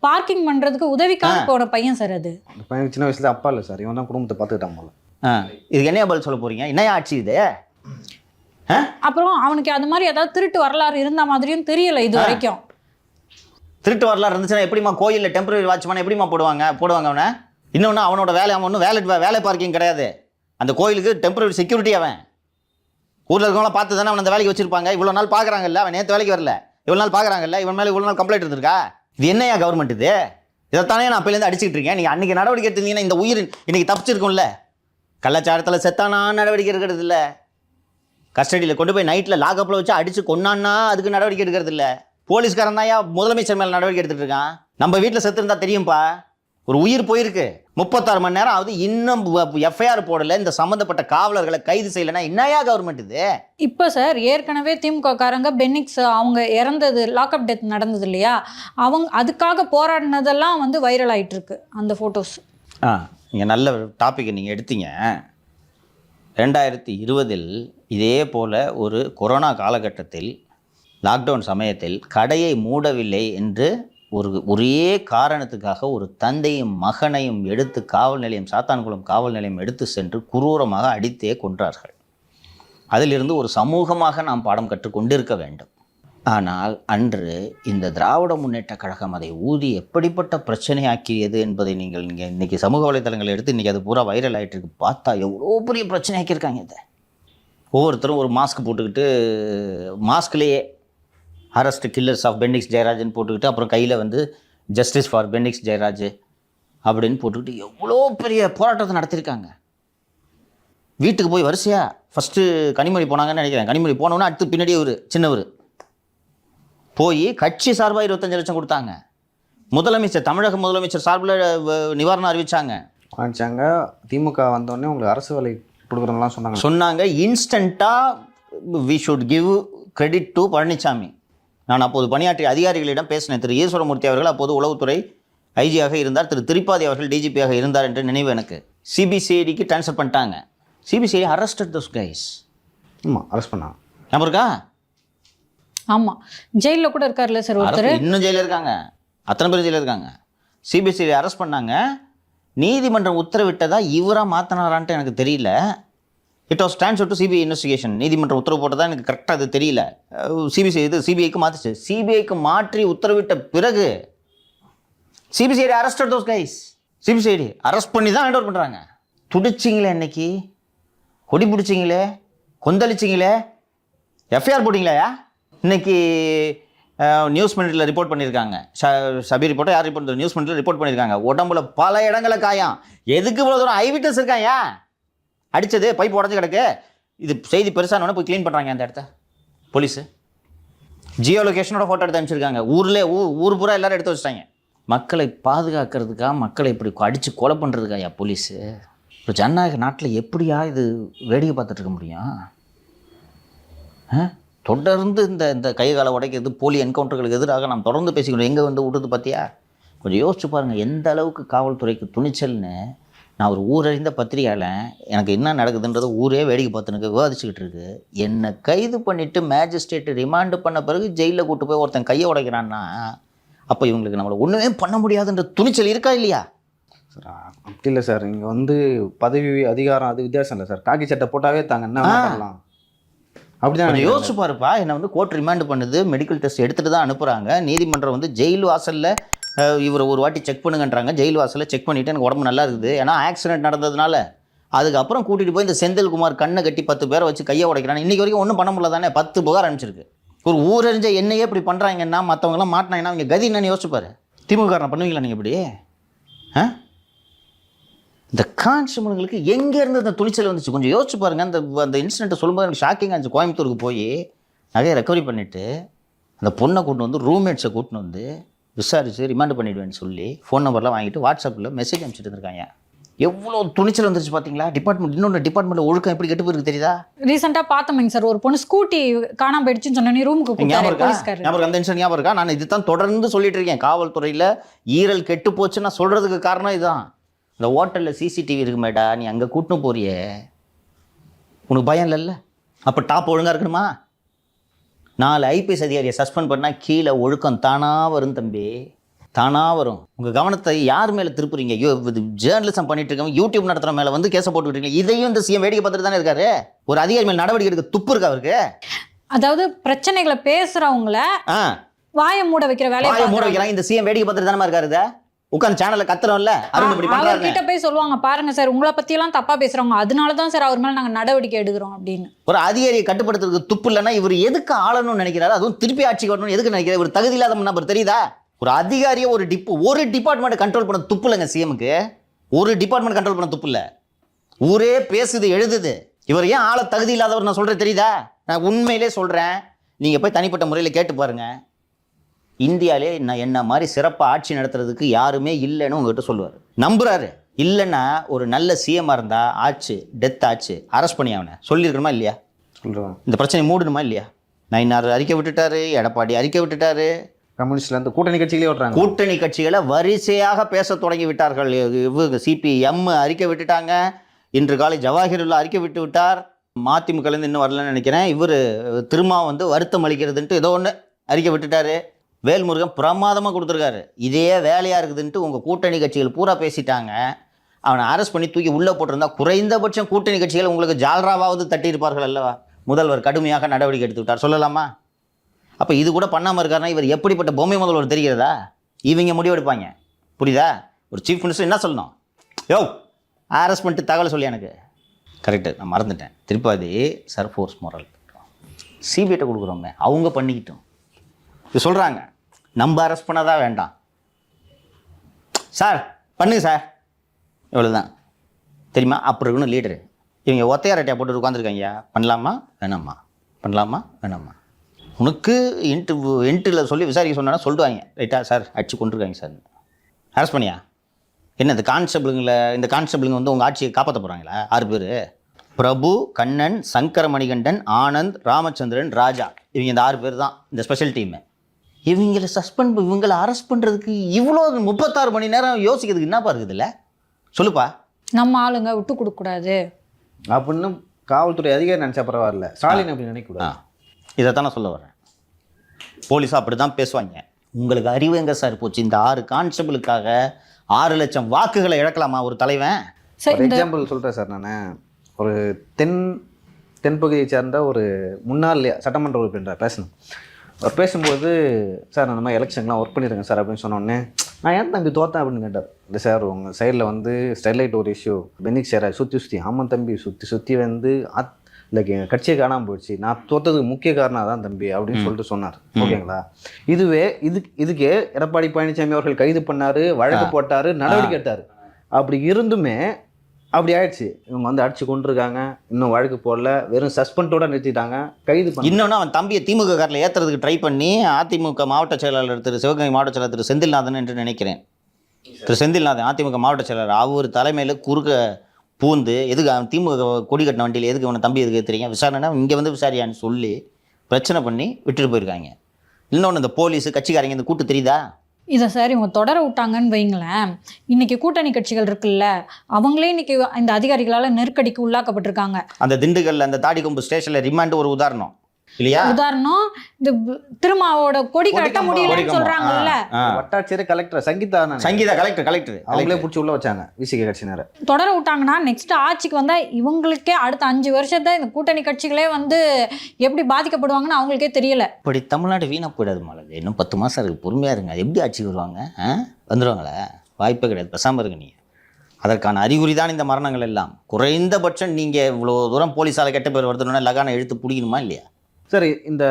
பார்க்கிங் பண்ணுறதுக்கு உதவிக்காக போன பையன் சார். அது பையன் சின்ன வயசுல அப்பா இல்லை சார், இவன் தான் குடும்பத்தை பார்த்துக்கிட்டான் போல. இதுக்கு என்ன பதில் சொல்ல போகிறீங்க? என்ன ஆட்சி இது? அப்புறம் அவனுக்கு அது மாதிரி ஏதாவது திருட்டு வரலாறு இருந்த மாதிரியும் தெரியல இது வரைக்கும். திருட்டு வரலாறு இருந்துச்சுன்னா எப்படிமா கோயிலில் டெம்பரரி வாட்ச்மேன் எப்படிமா போடுவாங்க அவனை? இன்னொன்று அவனோட வேலை, அவன் ஒன்றும் வேலை பார்க்கிங் கிடையாது. அந்த கோயிலுக்கு டெம்பரரி செக்யூரிட்டி. அவன் ஊரில் இருக்கவங்களாம் பார்த்து தானே அவன் அந்த வேலைக்கு வச்சிருப்பாங்க. இவ்வளோ நாள் பார்க்குறாங்கல்ல, அவன் நேற்று வேலைக்கு வரல, இவ்வளோ நாள் பார்க்குறாங்கல்ல, இவன் மேலே இவ்வளோ நாள் கம்ப்ளைண்ட் இருந்திருக்கா? இது என்னையா கவர்மெண்ட் இது? இதைத்தானே நான் அப்போலேருந்து அடிச்சுக்கிட்டு இருக்கேன். நீங்கள் அன்றைக்கி நடவடிக்கை எடுத்தீங்கன்னா இந்த உயிர் இன்றைக்கி தப்பிச்சிருக்கும்ல. கள்ளச்சாரத்தில் செத்தானா நடவடிக்கை எடுக்கிறது இல்லை. கஸ்டடியில் கொண்டு போய் நைட்டில் லாக்அப்பில் வச்சு அடித்து கொண்டான்னா அதுக்கு நடவடிக்கை எடுக்கிறது இல்லை. போலீஸ்காரன் தான் முதலமைச்சர் மேலே நடவடிக்கை எடுத்துகிட்டு இருக்கான். நம்ம வீட்டில் செத்துருந்தா தெரியும்ப்பா. ஒரு உயிர் போயிருக்கு. 36 மணி நேரம் ஆகுது, இன்னும் எஃப்ஐஆர் போடலை. இந்த சம்மந்தப்பட்ட காவலர்களை கைது செய்யலைன்னா என்னையா கவர்மெண்ட் இது? இப்போ சார் ஏற்கனவே திமுக காரங்க பென்னிக்ஸ் அவங்க இறந்தது, லாக்அப் டெத் நடந்தது இல்லையா, அவங்க அதுக்காக போராடினதெல்லாம் வந்து வைரல் ஆகிட்டு இருக்கு அந்த ஃபோட்டோஸ். நீங்கள் நல்ல டாப்பிக்கை நீங்கள் எடுத்தீங்க. 2020 இதே போல் ஒரு கொரோனா காலகட்டத்தில் லாக்டவுன் சமயத்தில் கடையை மூடவில்லை என்று ஒரே காரணத்துக்காக ஒரு தந்தையும் மகனையும் எடுத்து காவல் நிலையம், சாத்தான்குளம் காவல் நிலையம் எடுத்து சென்று குரூரமாக அடித்தே கொன்றார்கள். அதிலிருந்து ஒரு சமூகமாக நாம் பாடம் கற்றுக்கொண்டிருக்க வேண்டும். ஆனால் அன்று இந்த திராவிட முன்னேற்ற கழகம் அதை ஊதி எப்படிப்பட்ட பிரச்சனையாக்கியது என்பதை நீங்கள் இன்றைக்கி சமூக வலைத்தளங்கள் எடுத்து இன்றைக்கி அது பூரா வைரல் ஆகிட்டு இருக்கு. பார்த்தா எவ்வளோ பெரிய பிரச்சனையாக்கியிருக்காங்க. இதை ஒவ்வொருத்தரும் ஒரு மாஸ்க் போட்டுக்கிட்டு, மாஸ்க்லேயே arrest killers of Bennix Jayarajan போட்டுக்கிட்டு, அப்புறம் கையில் வந்து ஜஸ்டிஸ் ஃபார் பென்னிக்ஸ் ஜெயராஜ் அப்படின்னு போட்டுக்கிட்டு எவ்வளோ பெரிய போராட்டத்தை நடத்தியிருக்காங்க. வீட்டுக்கு போய் வரிசையாக ஃபஸ்ட்டு கனிமொழி போனாங்கன்னு நினைக்கிறேன். கனிமொழி போனோன்னா அடுத்து பின்னாடியே ஒரு சின்னவர் போய் கட்சி சார்பாக 25 லட்சம் கொடுத்தாங்க. முதலமைச்சர், தமிழக முதலமைச்சர் சார்பில் நிவாரணம் அறிவிச்சாங்க. திமுக வந்தோடனே உங்களுக்கு அரசு வேலை கொடுக்குறோம்லாம் சொன்னாங்க. இன்ஸ்டண்ட்டாக we should give credit to Palaniswami. நான் அப்போது பணியாற்றிய அதிகாரிகளிடம் பேசினேன். திரு ஈஸ்வரமூர்த்தி அவர்கள் அப்போது உளவுத்துறை ஐஜியாக இருந்தார், திரு திரிபாதி அவர்கள் டிஜிபியாக இருந்தார் என்று நினைவு எனக்கு. சிபிசிஐடிக்கு ட்ரான்ஸ்ஃபர் பண்ணிட்டாங்க. CBCID arrested those guys. ஆமாம், அரெஸ்ட் பண்ணாங்க. ஞாபகம் இருக்கா? ஆமாம், ஜெயிலில் கூட இருக்கார்ல சார் ஒருத்தர். இன்னும் ஜெயிலில் இருக்காங்க, அத்தனை பேர் ஜெயிலில் இருக்காங்க. சிபிசிஐடி அரெஸ்ட் பண்ணாங்க. நீதிமன்றம் உத்தரவிட்டதா இவராக மாற்றினாரான்ட்டு எனக்கு தெரியல. It was transfer to CBI investigation. நீதிமன்றம் உத்தரவு போட்டதா எனக்கு கரெக்டாக அது தெரியல. சிபிஐக்கு மாற்றிச்சு. சிபிஐக்கு மாற்றி உத்தரவிட்ட பிறகு CBCID arrested those guys. CBCID arrest பண்ணி தான் ஹேண்ட் ஓவர் பண்ணுறாங்க. துடிச்சிங்களே, இன்னைக்கு கொடி பிடிச்சிங்களே, கொந்தளிச்சிங்களே, எஃப்ஐஆர் போட்டிங்களா? இன்னைக்கு நியூஸ் மினிட்டில் ரிப்போர்ட் பண்ணியிருக்காங்க. சபி ரிப்போர்ட்டை யார் ரிப்போர்ட்? நியூஸ் மினிட்டில் ரிப்போர்ட் பண்ணியிருக்காங்க. உடம்புல பல இடங்களை காயம். எதுக்கு இவ்வளோ தூரம்? ஐ விட்னஸ் இருக்காயா? அடித்தது பைப் உடஞ்சி கிடக்கு. இது செய்தி பெருசானோடனே போய் க்ளீன் பண்ணுறாங்க அந்த இடத்த போலீஸு. ஜியோ லொகேஷனோட ஃபோட்டோ எடுத்து அனுப்பிச்சிருக்காங்க. ஊர் பூரா எல்லோரும் எடுத்து வச்சிட்டாங்க. மக்களை பாதுகாக்கிறதுக்காக, மக்களை இப்படி அடித்து கொலை பண்ணுறதுக்காயா போலீஸு? இப்போ ஜனநாயக நாட்டில் எப்படியா இது வேடிக்கை பார்த்துட்டு இருக்க முடியும்? தொடர்ந்து இந்த கைகாலை உடைக்கிறது, போலி என்கவுண்டர்களுக்கு எதிராக நாம் தொடர்ந்து பேசிக்கணும். எங்கே வந்து விடுறது பார்த்தியா? கொஞ்சம் யோசிச்சு பாருங்கள் எந்த அளவுக்கு காவல்துறைக்கு துணிச்சல்னு. நான் ஒரு ஊரறிந்த பத்திரிகையாளர், எனக்கு என்ன நடக்குதுன்றதை ஊரே வேடிக்கை பார்த்துனுக்கு விவாதிச்சுக்கிட்டு இருக்கு. என்னை கைது பண்ணிவிட்டு மேஜிஸ்ட்ரேட்டு ரிமாண்டு பண்ண பிறகு ஜெயிலில் கூட்டு போய் ஒருத்தன் கையை உடைக்கிறான்னா அப்போ இவங்களுக்கு நம்மளை ஒன்றுமே பண்ண முடியாதுன்ற துணிச்சல் இருக்கா இல்லையா? சார் அப்படி இல்லை சார். இங்கே வந்து பதவி அதிகாரம் அது வித்தியாசம் இல்லை சார். காக்கி சட்டை போட்டாவே தாங்க என்ன பண்ணலாம் அப்படிதான் யோசிச்சு பாருப்பா. என்னை வந்து கோர்ட் ரிமாண்ட் பண்ணுது, மெடிக்கல் டெஸ்ட் எடுத்துகிட்டு தான் அனுப்புகிறாங்க. நீதிமன்றம் வந்து ஜெயில் வாசலில் இவரை ஒரு வாட்டி செக் பண்ணுங்கன்றாங்க. ஜெயில் வாசலில் செக் பண்ணிவிட்டு எனக்கு உடம்பு நல்லா இருக்குது, ஏன்னா ஆக்சிடென்ட் நடந்ததுனால. அதுக்கப்புறம் கூட்டிகிட்டு போய் இந்த செந்தில்குமார் கண்ணை கட்டி 10 பேரை வச்சு கையை உடைக்கிறாங்க. இன்றைக்கி வரைக்கும் ஒன்றும் பண்ண முடியல தானே. 10 புகார் அனுப்பிச்சிருக்கு. ஒரு ஊரறிஞ்ச என்னையே இப்படி பண்ணுறாங்கன்னா மற்றவங்களாம் மாட்டினாங்கன்னா அவங்க கதி என்னன்னு யோசிச்சுப்பாரு. திமுக பண்ணுவீங்களா நீங்கள் இப்படி? இந்த கான்ஸ்டபிள்களுக்கு எங்கேருந்து அந்த துணிச்சல் வந்துச்சு கொஞ்சம் யோசிச்சு பாருங்கள். அந்த இன்சிடென்ட்டை சொல்லும்போது எனக்கு ஷாக்கிங்காக இருந்துச்சு. கோயம்புத்தூருக்கு போய் நகையை ரெக்கவரி பண்ணிவிட்டு அந்த பொண்ணை கூட்டின்னு வந்து ரூம்மேட்ஸை கூட்டின்னு வந்து விசாரித்து ரிமாண்ட் பண்ணிவிடுவேன்னு சொல்லி ஃபோன் நம்பர்லாம் வாங்கிட்டு வாட்ஸ்அப்பில் மெசேஜ் அனுப்பிச்சிட்டு இருக்காங்க. எவ்வளோ துணிச்சல் வந்துருச்சு பார்த்தீங்களா? டிபார்ட்மெண்ட் இன்னொன்று டிபார்ட்மெண்ட்டில் ஒழுக்கம் எப்படி கெட்டு போயிருக்கு தெரியுதா? ரீசெண்டாக பார்த்தோம்ங்க சார், ஒரு பொண்ணு ஸ்கூட்டி காணாம போயிடுச்சுன்னு சொன்னோன்னே ரூமுக்கு ஞாபகம் அந்த இன்சிடென்ட் ஞாபகம் இருக்கா? நான் இது தான் தொடர்ந்து சொல்லிட்டு இருக்கேன். காவல்துறையில் ஈரல் கெட்டு போச்சு நான் சொல்கிறதுக்கு காரணம் இதுதான். இந்த ஹோட்டலில் சிசிடிவி இருக்கு மேடா, நீ அங்கே கூட்டின்னு போறியே, உனக்கு பயம் இல்லைல்ல? அப்போ டாப் ஒழுங்காக இருக்கணுமா? 4 ஐபிஎஸ் அதிகாரியை சஸ்பெண்ட் பண்ணால் கீழே ஒழுக்கம் தானாக வரும் தம்பி, தானாக வரும். உங்கள் கவனத்தை யார் மேலே திருப்புறீங்க? ஜேர்னலிசம் பண்ணிட்டு இருக்கவங்க யூடியூப் நடத்துகிற மேலே வந்து கேஸை போட்டுக்கிட்டீங்க. இதையும் இந்த சிஎம் வேடிக்கை பார்த்துட்டு தானே இருக்காரு. ஒரு அதிகாரி மேலே நடவடிக்கை எடுக்க துப்பு இருக்கா அவருக்கு? அதாவது பிரச்சனைகளை பேசுகிறவங்கள வாயை மூட வைக்கிற வேலையை மூட வைக்கலாம். இந்த சிஎம் வேடிக்கை பார்த்துட்டு தானே இருக்காரு. உட்காந்து சேனல்ல கத்துறோம்ல, அவர்கிட்ட போய் சொல்லுவாங்க, பாருங்க சார் உங்களை பற்றியெல்லாம் தப்பாக பேசுகிறவங்க, அதனால தான் சார் அவர் மேலே நாங்கள் நடவடிக்கை எடுக்கிறோம் அப்படின்னு. ஒரு அதிகாரியை கட்டுப்படுத்துறதுக்கு துப்பு இல்லைன்னா இவர் எதுக்கு ஆளணும்னு நினைக்கிறாரு? அதுவும் திருப்பி ஆட்சிக்கு வரணும்னு எதுக்கு நினைக்கிறார்? ஒரு தகுதி இல்லாத நபர் தெரியுதா? ஒரு அதிகாரியை ஒரு டிபார்ட்மெண்ட் கண்ட்ரோல் பண்ண துப்பு இல்லைங்க சிஎம்க்கு. ஒரு டிபார்ட்மெண்ட் கண்ட்ரோல் பண்ண துப்பு இல்லை. ஊரே பேசுது எழுதுது. இவர் ஏன் ஆள தகுதி இல்லாதவர் நான் சொல்கிறேன் தெரியுதா? நான் உண்மையிலே சொல்கிறேன். நீங்கள் போய் தனிப்பட்ட முறையில் கேட்டு பாருங்கள். இந்தியாவிலே என்ன மாதிரி சிறப்பாக ஆட்சி நடத்துறதுக்கு யாருமே இல்லைன்னு உங்ககிட்ட சொல்லுவார். நம்புறாரு. இல்லைன்னா ஒரு நல்ல சிஎம்மாக இருந்தால் ஆச்சு, டெத் ஆச்சு, அரெஸ்ட் பண்ணி அவனை சொல்லியிருக்கணுமா இல்லையா? சொல்லுவாங்க. இந்த பிரச்சனை மூடணுமா இல்லையா? நயினார் அறிக்கை விட்டுட்டாரு, எடப்பாடி அறிக்கை விட்டுட்டாரு, கம்யூனிஸ்ட்லேருந்து கூட்டணி கட்சிகளே விட்டுறாங்க. கூட்டணி கட்சிகளை வரிசையாக பேச தொடங்கி விட்டார்கள். இவங்க சிபிஎம் அறிக்கை விட்டுட்டாங்க. இன்று காலை ஜவாஹிருல்லா அறிக்கை விட்டு விட்டார். மதிமுகலேருந்து இன்னும் வரலன்னு நினைக்கிறேன். இவர் திரும்ப வந்து வருத்தம் அளிக்கிறதுன்ட்டு ஏதோ ஒன்று அறிக்கை விட்டுட்டாரு. வேல்முருகன் பிரமாதமாக கொடுத்துருக்காரு. இதே வேலையாக இருக்குதுன்ட்டு உங்கள் கூட்டணி கட்சிகள் பூரா பேசிட்டாங்க. அவனை அரெஸ்ட் பண்ணி தூக்கி உள்ளே போட்டிருந்தா குறைந்தபட்சம் கூட்டணி கட்சிகள் உங்களுக்கு ஜால்ராவாவது தட்டியிருப்பார்கள் அல்லவா? முதல்வர் கடுமையாக நடவடிக்கை எடுத்து விட்டார் சொல்லலாமா? அப்போ இது கூட பண்ணாமல் இருக்காருன்னா இவர் எப்படிப்பட்ட பொம்மை முதல்வர் தெரிகிறதா? இவங்க முடிவெடுப்பாங்க. புரியுதா? ஒரு சீஃப் மினிஸ்டர் என்ன சொல்லணும்? யோ அரெஸ்ட் பண்ணிட்டு தகவல் சொல்லி எனக்கு. கரெக்டு, நான் மறந்துட்டேன். திருப்பாதி சர்ஃபோர்ஸ் மோரல் சிபிஐட்ட கொடுக்குறோங்க, அவங்க பண்ணிக்கிட்டோம். இது சொல்கிறாங்க நம்ம அரெஸ்ட் பண்ணாதான் வேண்டாம் சார், பண்ணுங்க சார், இவ்வளோதான் தெரியுமா? அப்படி இருக்கணும் லீடரு. இவங்க ஒத்தையாரட்டையாக போட்டு உட்காந்துருக்காங்க. பண்ணலாமா வேணாமா, பண்ணலாமா வேணாமா. உனக்கு இன்ட்டில் சொல்லி விசாரிக்க சொன்னா சொல்லிடுவாங்க. ரைட்டா சார் அடிச்சு கொண்டிருக்காங்க சார், அரெஸ்ட் பண்ணியா என்ன? இந்த கான்ஸ்டபிளுங்க வந்து உங்கள் ஆட்சியை காப்பாற்ற போகிறாங்களா? 6 பேர், பிரபு, கண்ணன், சங்கர மணிகண்டன், ஆனந்த், ராமச்சந்திரன், ராஜா, இவங்க இந்த 6 பேர் தான் இந்த ஸ்பெஷல் டீமு. இவங்களை அரெஸ்ட் பண்ணுறதுக்கு இவ்வளோ 36 மணி நேரம் யோசிக்கிறதுக்கு என்னப்பா இருக்குதுல்ல? சொல்லுப்பா. நம்ம ஆளுங்க விட்டு கொடுக்கக்கூடாது அப்படின்னு காவல்துறை அதிகாரி நினச்சா பரவாயில்ல, ஸ்டாலின் அப்படி நினைக்கக்கூடாது. இதைத்தான் நான் சொல்ல வரேன். போலீஸாக அப்படி தான் பேசுவாங்க. உங்களுக்கு அறிவு எங்கே சார் போச்சு? இந்த 6 கான்ஸ்டபிளுக்காக 6 லட்சம் வாக்குகளை இழக்கலாமா ஒரு தலைவன்? சார் ஒரு எக்ஸாம்பிள் சொல்கிறேன் சார். நான் ஒரு தென்பகுதியை சேர்ந்த ஒரு முன்னாள் சட்டமன்ற உறுப்பினர் பேசணும். அவர் பேசும்போது, சார் நான் இந்த மாதிரி எலெக்ஷன்லாம் ஒர்க் பண்ணியிருக்கேன் சார் அப்படின்னு சொன்னோடனே, நான் ஏன் தம்பி தோற்றேன் அப்படின்னு கேட்டார். இல்லை சார் உங்கள் சைடில் வந்து ஸ்டெர்லைட் ஒரு இஷ்யூ பெனிக் சார் சுற்றி ஆமாம் தம்பி சுற்றி வந்து லைக் எங்கள் கட்சியை காணாமல் போயிடுச்சு, நான் தோற்றதுக்கு முக்கிய காரணம் தான் தம்பி அப்படின்னு சொல்லிட்டு சொன்னார். ஓகேங்களா? இதுக்கே எடப்பாடி பழனிசாமி அவர்கள் கைது பண்ணார், வழக்கு போட்டார், நடவடிக்கை எடுத்தார். அப்படி இருந்துமே அப்படி ஆயிடுச்சு. இவங்க வந்து அடிச்சு கொண்டிருக்காங்க, இன்னும் வழக்கு போடல, வெறும் சஸ்பெண்டோட நிறுத்திட்டாங்க, கைது பண்ணி. இன்னொன்று அவன் தம்பியை திமுக காரில் ஏற்றுறதுக்கு ட்ரை பண்ணி அதிமுக மாவட்ட செயலாளர் சிவகங்கை மாவட்ட செயலாளர் திரு செந்தில்நாதன் என்று நினைக்கிறேன். திரு செந்தில்நாதன் அதிமுக மாவட்ட செயலாளர், அவர் தலைமையில் குறுக்க பூந்து எதுக்கு அவன் திமுக கொடி கட்டின வண்டியில் எதுக்கு அவனை தம்பி எதுக்கு தெரியும் விசாரணைனா இங்கே வந்து விசாரியான்னு சொல்லி பிரச்சனை பண்ணி விட்டுட்டு போயிருக்காங்க. இன்னொன்று இந்த போலீஸு கட்சிக்காரங்க இந்த கூட்டு தெரியுதா? இதை சார் இவங்க தொடர விட்டாங்கன்னு வைங்களேன், இன்னைக்கு கூட்டணி கட்சிகள் இருக்குல்ல, அவங்களே இன்னைக்கு இந்த அதிகாரிகளால் நெருக்கடிக்கு உள்ளாக்கப்பட்டிருக்காங்க. அந்த திண்டுக்கல்ல அந்த தாடிக்கொம்பு ஸ்டேஷனில் ரிமாண்ட் ஒரு உதாரணம் இல்லையா? உதாரணம், இந்த திருமாவோட கொடி கட்ட முடியலன்னு சொல்றாங்கல்ல, வட்டாட்சியர் கலெக்டர் சங்கீதா கலெக்டர் அவங்களே பிடிச்சி உள்ள வச்சாங்க விசிக கட்சியினர். தொடர விட்டாங்கன்னா நெக்ஸ்ட் ஆட்சிக்கு வந்தா இவங்களுக்கே அடுத்த 5 வருஷத்தை இந்த கூட்டணி கட்சிகளே வந்து எப்படி பாதிக்கப்படுவாங்கன்னு அவங்களுக்கே தெரியல. இப்படி தமிழ்நாடு வீணா போயிடாது மாலது. இன்னும் 10 மாதம் இருக்குது, பொறுமையாக இருங்க. எப்படி ஆட்சிக்கு வருவாங்க? வந்துடுவாங்களே? வாய்ப்பே கிடையாது. பேசாமல் இருங்க. நீங்கள் அதற்கான அறிகுறி தான் இந்த மரணங்கள் எல்லாம். குறைந்தபட்சம் நீங்கள் இவ்வளோ தூரம் போலீஸால் கெட்ட பேர் வருதுன்னா லகானை எழுத்து பிடிக்கணுமா இல்லையா? சார் இந்த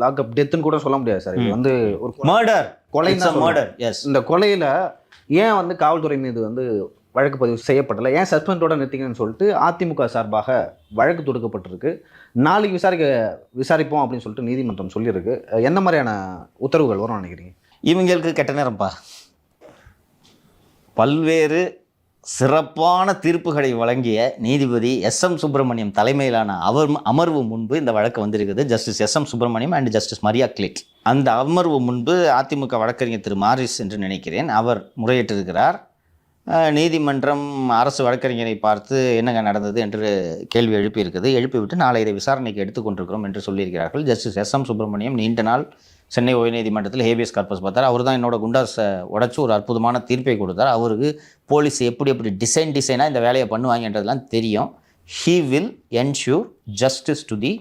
லாக்அப் டெத்துன்னு கூட சொல்ல முடியாது சார். இது வந்து ஒரு மர்டர், கொலை தான். மர்டர். எஸ். இந்த கொலையில் ஏன் வந்து காவல்துறை மீது வந்து வழக்கு பதிவு செய்யப்படலை, ஏன் சஸ்பெண்டோட நிறுத்திங்கன்னு சொல்லிட்டு அதிமுக சார்பாக வழக்கு தொடுக்கப்பட்டிருக்கு. நாளைக்கு விசாரிப்போம் அப்படின்னு சொல்லிட்டு நீதிமன்றம் சொல்லியிருக்கு. என்ன மாதிரியான உத்தரவுகள் வரும்னு நினைக்கிறீங்க? இவங்களுக்கு கெட்ட நேரம்ப்பா. பல்வேறு சிறப்பான தீர்ப்புகளை வழங்கிய நீதிபதி எஸ்.எம். சுப்பிரமணியம் தலைமையிலான அமர்வு முன்பு இந்த வழக்கு வந்திருக்குது. Justice S M. Subramaniam and justice Maria Clete. அந்த அமர்வு முன்பு அதிமுக வழக்கறிஞர் திரு மாரிஸ் என்று நினைக்கிறேன், அவர் முறையிட்டிருக்கிறார். நீதிமன்றம் அரசு வழக்கறிஞரை பார்த்து என்னங்க நடந்தது என்று கேள்வி எழுப்பிவிட்டு நாளை இதை விசாரணைக்கு எடுத்துக்கொண்டிருக்கிறோம் என்று சொல்லியிருக்கிறார்கள். Justice S M. சுப்பிரமணியம் நீண்ட நாள் சென்னை உயர்நீதிமன்றத்தில் ஹேபியஸ் கார்பஸ் பார்த்தார். அவர் தான் என்னோட குண்டாஸை உடச்சி ஒரு அற்புதமான தீர்ப்பை கொடுத்தார். அவருக்கு போலீஸ் எப்படி டிசைனாக இந்த வேலையை பண்ணுவாங்கன்றதுலாம் தெரியும். He will ensure justice to the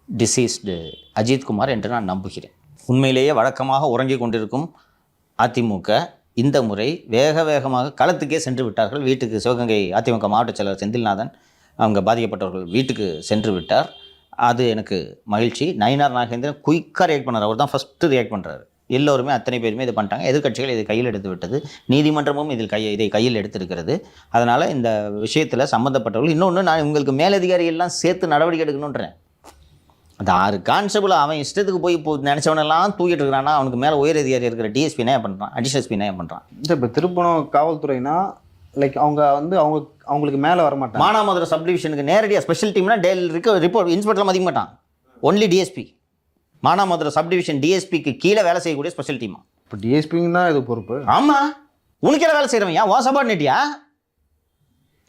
deceased Ajithkumar என்று நான் நம்புகிறேன். உண்மையிலேயே வழக்கமாக உறங்கிக் கொண்டிருக்கும் அதிமுக இந்த முறை வேகமாக களத்துக்கே சென்று விட்டார்கள். வீட்டுக்கு சிவகங்கை அதிமுக மாவட்ட செயலர் செந்தில்நாதன் அவங்க பாதிக்கப்பட்டவர்கள் வீட்டுக்கு சென்று விட்டார். அது எனக்கு மகிழ்ச்சி. நயினார் நாகேந்திரன் குயிக்காக ரியாக்ட் பண்ணார். அவர் தான் ஃபஸ்ட்டு ரியாக்ட் பண்ணுறாரு. எல்லோருமே அத்தனை பேருமே இது பண்ணிட்டாங்க. எதிர்க்கட்சிகள் இதை கையில் எடுத்து விட்டது, நீதிமன்றமும் இதை கையில் எடுத்திருக்கிறது. அதனால் இந்த விஷயத்தில் சம்மந்தப்பட்டவர்கள் இன்னொன்று நான் உங்களுக்கு மேலதிகாரிகள்லாம் சேர்த்து நடவடிக்கை எடுக்கணுன்றேன். அந்த 6 கான்ஸ்டபிள் அவன் இஷ்டத்துக்கு போய் நினச்சவனெல்லாம் தூக்கிட்டு இருக்கிறான்னா அவனுக்கு மேலே உயர் அதிகாரி இருக்கிற டிஎஸ்பி என்ன பண்ணுறான், அடிஷனல் எஸ்பி என்ன பண்ணுறான்? இப்போ திருப்பணம் காவல்துறைனா லைக் அவங்களுக்கு மேலே வரமாட்டாங்க. மானாமதுரை சப்டிவிஷனுக்கு நேரடியாக ஸ்பெஷல் டீம்னா ரிப்போர்ட் இன்ஸ்பெக்டர்லாம் மதிக்க மாட்டான், ஒன்லி டிஎஸ்பி. மானாமதுரை சப்டிவிஷன் டிஎஸ்பிக்கு கீழே வேலை செய்யக்கூடிய ஸ்பெஷல் டீமா? இப்போ டிஎஸ்பிங்க தான் இது பொறுப்பு. ஆமாம், உனக்கெல்லாம் வேலை செய்கிறவன் ஓ சபார்டினேட்டியா?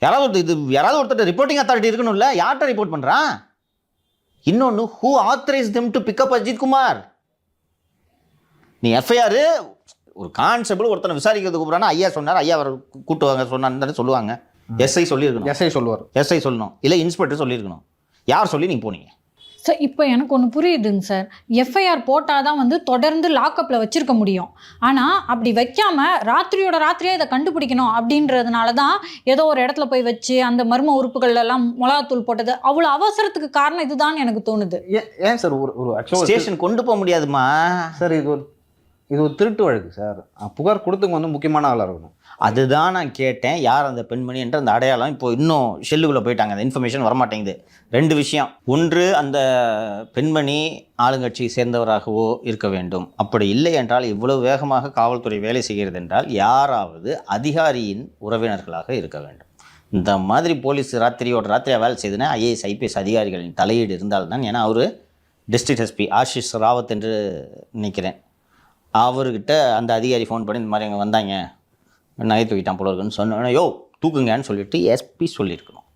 யாராவது ஒருத்தர் ரிப்போர்ட்டிங் அத்தாரிட்டி இருக்கணும்ல, யார்கிட்ட ரிப்போர்ட் பண்ணுறான்? இன்னொன்று, who authorise them to pick up Ajithkumar? நீ எஃப்ஐஆர் ஒரு கான்ஸ்டபிள் ஒருத்தனை விசாரிக்கிறதுக்கு கூப்பிட்றானா, ஐயா சொன்னார், ஐயா அவர் கூட்டுவாங்க சொன்னான்னு சொல்லுவாங்க. எஸ்ஐ சொல்லியிருக்கணும், எஸ்ஐ சொல்லணும், இல்லை இன்ஸ்பெக்டர் சொல்லியிருக்கணும். யார் சொல்லி நீங்கள் போனீங்க? சார் இப்போ எனக்கு ஒன்று புரியுதுங்க சார். எஃப்ஐஆர் போட்டால் தான் வந்து தொடர்ந்து லாக்அப்பில் வச்சுருக்க முடியும். ஆனால் அப்படி வைக்காமல் ராத்திரியாக இதை கண்டுபிடிக்கணும் அப்படின்றதுனால தான் ஏதோ ஒரு இடத்துல போய் வச்சு அந்த மர்ம உறுப்புகள் எல்லாம் மிளகாத்தூள் போட்டது அவ்வளோ அவசரத்துக்கு காரணம் இதுதான் எனக்கு தோணுது. ஏன் சார் ஒரு ஸ்டேஷன் கொண்டு போக முடியாதுமா சார்? இது ஒரு திருட்டு வழக்கு சார். புகார் கொடுத்தவங்க வந்து முக்கியமான ஆளாக இருக்கணும். அதுதான் நான் கேட்டேன், யார் அந்த பெண்மணி என்ற அந்த அடையாளம். இப்போ இன்னும் ஷெல்லுக்குள்ளே போயிட்டாங்க, அந்த இன்ஃபர்மேஷன் வரமாட்டேங்குது. 2 விஷயம். ஒன்று, அந்த பெண்மணி ஆளுங்கட்சியை சேர்ந்தவராகவோ இருக்க வேண்டும். அப்படி இல்லை என்றால் இவ்வளவு வேகமாக காவல்துறை வேலை செய்கிறது என்றால் யாராவது அதிகாரியின் உறவினர்களாக இருக்க வேண்டும். இந்த மாதிரி போலீஸ் ராத்திரியாக வேலை செய்துன்னா ஐஏஎஸ் ஐபிஎஸ் அதிகாரிகளின் தலையீடு இருந்தால்தான். ஏன்னா அவர் டிஸ்ட்ரிக்ட் எஸ்பி ஆஷிஷ் ராவத் என்று நினைக்கிறேன், அவர்கிட்ட அந்த அதிகாரி ஃபோன் பண்ணி இந்த மாதிரி அங்கே வந்தாங்க, நகை தூக்கிட்டான் போல இருக்குன்னு சொன்னோன்னா யோ தூக்குங்கன்னு சொல்லிட்டு எஸ்பி சொல்லியிருக்கணும்.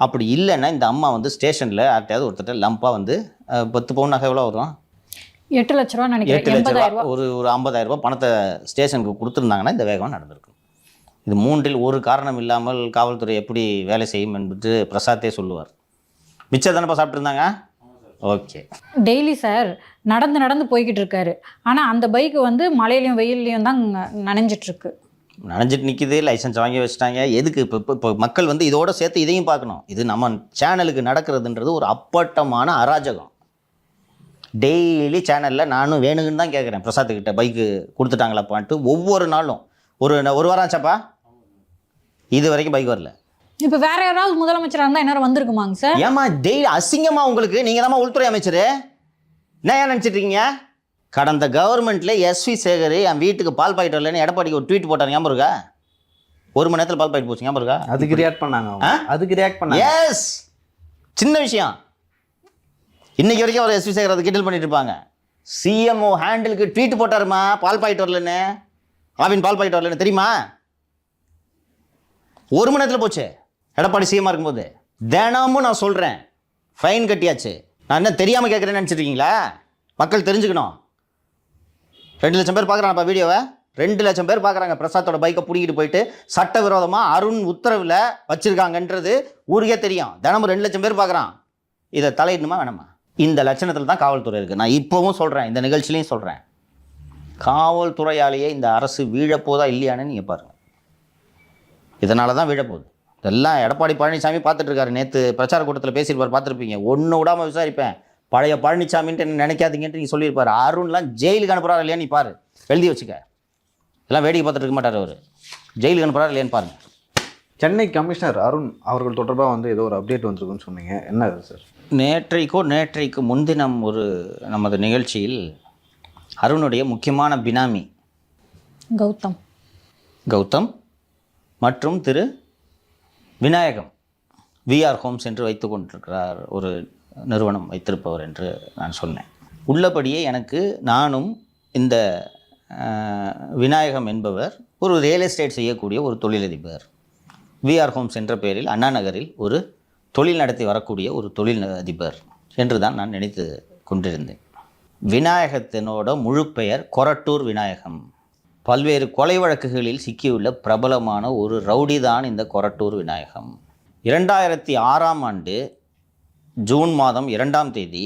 அப்படி இல்லைன்னா இந்த அம்மா வந்து ஸ்டேஷனில் யார்ட்டையாவது ஒருத்தர் லம்பாக வந்து 10 பவுன் நகை எவ்வளோ வரும், 8 லட்ச ரூபா நினைக்கிறேன், 8 லட்ச ரூபா, ஒரு 50,000 ரூபா பணத்தை ஸ்டேஷனுக்கு கொடுத்துருந்தாங்கன்னா இந்த வேகம் நடந்திருக்கும். இது 3இல் ஒரு காரணம் இல்லாமல் காவல்துறை எப்படி வேலை செய்யும் என்பது பிரசாத்தே சொல்லுவார். மிச்சம் தானப்பா சாப்பிட்ருந்தாங்க. ஓகே, டெய்லி சார் நடந்து போய்கிட்டு இருக்காரு. ஆனால் அந்த பைக்கு வந்து மழையிலையும் வெயில்லையும் தான் நனைஞ்சிட்ருக்கு. நனைஞ்சிட்டு நிற்கிது, லைசன்ஸ் வாங்கி வச்சுட்டாங்க. எதுக்கு இப்போ மக்கள் வந்து இதோட சேர்த்து இதையும் பார்க்கணும். இது நம்ம சேனலுக்கு நடக்கிறதுன்றது ஒரு அப்பட்டமான அராஜகம். டெய்லி சேனலில் நானும் வேணுங்கன்னு தான் கேட்குறேன், பிரசாத்துக்கிட்ட பைக்கு கொடுத்துட்டாங்களாப்பான்ட்டு. ஒவ்வொரு நாளும் ஒரு வாரம் ஆச்சாப்பா, இது வரைக்கும் பைக் வரல. இப்போ வேற யாராவது முதலமைச்சராக இருந்தால் என்ன வந்திருக்குமாங்க சார்? ஏமா டெய்லி அசிங்கமா உங்களுக்கு? நீங்கள் தான் உள்துறை அமைச்சர், என்ன ஏன் நினச்சிட்டு இருக்கீங்க? கடந்த கவர்மெண்ட்டில் எஸ்வி சேகர் என் வீட்டுக்கு பால் பாக்கெட் வரலன்னு எடப்பாடிக்கு ஒரு ட்வீட் போட்டார், ஞாபகம் இருக்கா? 1 மணி நேரத்தில் பால் பாக்கெட் போச்சு, ஞாபகம் இருக்கா? அதுக்கு ரியாக்ட் பண்ணாங்க. எஸ், சின்ன விஷயம். இன்னைக்கு வரைக்கும் அவர் எஸ்வி சேகர் அதை கிண்டல் பண்ணிட்டு இருப்பாங்க. சிஎம்ஓ ஹேண்டிலுக்கு ட்வீட் போட்டாருமா, பால் பாக்கெட் வரலன்னு, ஆவின் பால் பாக்கெட் வரலன்னு, தெரியுமா? 1 மணி நேரத்தில் போச்சு. எடப்பாடி சிஎம்மாக இருக்கும்போது தினமும் நான் சொல்கிறேன், ஃபைன் கட்டியாச்சு. நான் என்ன தெரியாமல் கேட்குறேன்னு நினச்சிட்ருக்கீங்களா? மக்கள் தெரிஞ்சுக்கணும். 2 லட்சம் பேர் பார்க்குறாங்கப்பா வீடியோவை, 2 லட்சம் பேர் பார்க்குறாங்க. பிரசாத்தோட பைக்கை பிடிக்கிட்டு போயிட்டு சட்டவிரோதமாக அருண் உத்தரவில் வச்சுருக்காங்கன்றது ஊருக்கே தெரியும். தினமும் 2 லட்சம் பேர் பார்க்குறான். இதை தலையிடணுமா வேணாமா? இந்த லட்சணத்தில் தான் காவல்துறை இருக்குது. நான் இப்போவும் சொல்கிறேன், இந்த நிகழ்ச்சிலையும் சொல்கிறேன், காவல்துறையாலேயே இந்த அரசு வீழப்போதா இல்லையான்னு நீங்கள் பாருங்கள். இதனால தான் விழப்போகுது. இதெல்லாம் எடப்பாடி பழனிசாமி பார்த்துட்ருக்காரு. நேற்று பிரச்சார கூட்டத்தில் பேசியிருப்பார், பார்த்துருப்பீங்க. ஒன்று விடாமல் விசாரிப்பேன், பழைய பழனிசாமின்ட்டு என்ன நினைக்காதீங்கன்ட்டு நீங்கள் சொல்லியிருப்பார். அருண்லாம் ஜெயிலுக்கு அனுப்புகிறாரு இல்லையா, நீ பாரு, எழுதி வச்சுக்க. எல்லாம் வேடிக்கை பார்த்துட்டு இருக்க மாட்டார் அவர், ஜெயிலுக்கு அனுப்புகிறாரு இல்லையான்னு பாருங்கள். சென்னை கமிஷனர் அருண் அவர்கள் தொடர்பாக வந்து ஏதோ ஒரு அப்டேட் வந்திருக்குன்னு சொன்னீங்க, என்ன அது சார்? நேற்றைக்கு முன்தினம் ஒரு நமது நிகழ்ச்சியில் அருணுடைய முக்கியமான பினாமி கௌதம் மற்றும் திரு விநாயகம் விஆர் ஹோம்ஸ் என்று வைத்து கொண்டிருக்கிறார், ஒரு நிறுவனம் வைத்திருப்பவர் என்று நான் சொன்னேன். உள்ளபடியே எனக்கு, நானும் இந்த விநாயகம் என்பவர் ஒரு ரியல் எஸ்டேட் செய்யக்கூடிய ஒரு தொழிலதிபர், விஆர் ஹோம்ஸ் என்ற பெயரில் அண்ணா நகரில் ஒரு தொழில் நடத்தி வரக்கூடிய ஒரு தொழில் அதிபர் என்று தான் நான் நினைத்து கொண்டிருந்தேன். விநாயகத்தினோட முழு பெயர் கொரட்டூர் விநாயகம். பல்வேறு கொலை வழக்குகளில் சிக்கியுள்ள பிரபலமான ஒரு ரவுடி தான் இந்த கொரட்டூர் விநாயகம். 2006ஆம் ஆண்டு ஜூன் மாதம் 2ஆம் தேதி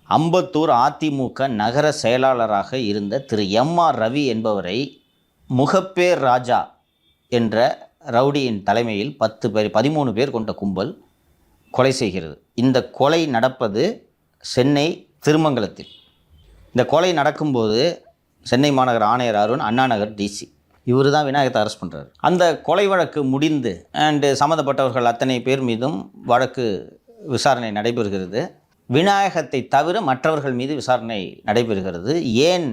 அம்பத்தூர் அதிமுக நகர செயலாளராக இருந்த திரு எம்ஆர் ரவி என்பவரை முகப்பேர் ராஜா என்ற ரவுடியின் தலைமையில் 13 பேர் கொண்ட கும்பல் கொலை செய்கிறது. இந்த கொலை நடப்பது சென்னை திருமங்கலத்தில். இந்த கொலை நடக்கும்போது சென்னை மாநகர ஆணையர் அருண், அண்ணா நகர் டிசி, இவர் தான் விநாயகத்தை அரெஸ்ட் பண்ணுறாரு. அந்த கொலை வழக்கு முடிந்து அண்டு சம்மந்தப்பட்டவர்கள் அத்தனை பேர் மீதும் வழக்கு விசாரணை நடைபெறுகிறது. விநாயகத்தை தவிர மற்றவர்கள் மீது விசாரணை நடைபெறுகிறது. ஏன்